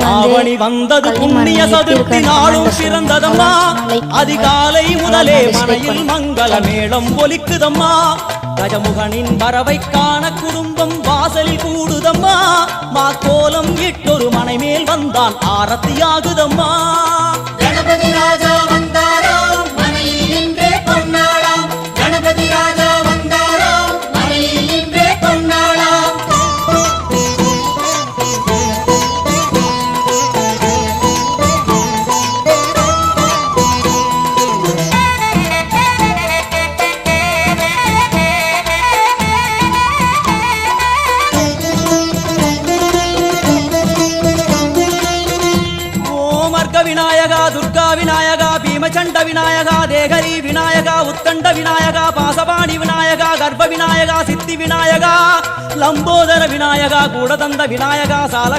ஆவணி வந்தது புண்ணிய சதுர்த்தி நாளும் பிறந்ததம்மா அதிகாலை முதலே மனையில் மங்கள மேளம் ஒலிக்குதம்மா கஜமுகனின் வரவை காண குடும்பம் வாசலில் கூடுதம்மா மாக்கோலம் இட்டொரு மனை மேல் வந்தான் ஆரத்தியாகுதம்மா கணபதி ராஜா வந்தாராம் மனையில் நின்றே பொன்னாளாம் கணபதி ராஜா வந்தாராம் மனையில் நின்றே பொன்னாளாம் விநாயகா துர்கா விநாயகா பீமச்சண்ட விநாயகா தேகரி விநாயகா உத்கண்ட விநாயகா பாசபாணி விநாயகா கர்ப்ப விநாயகா சித்தி விநாயகா லம்போதர விநாயகா கூடதந்த விநாயகா சால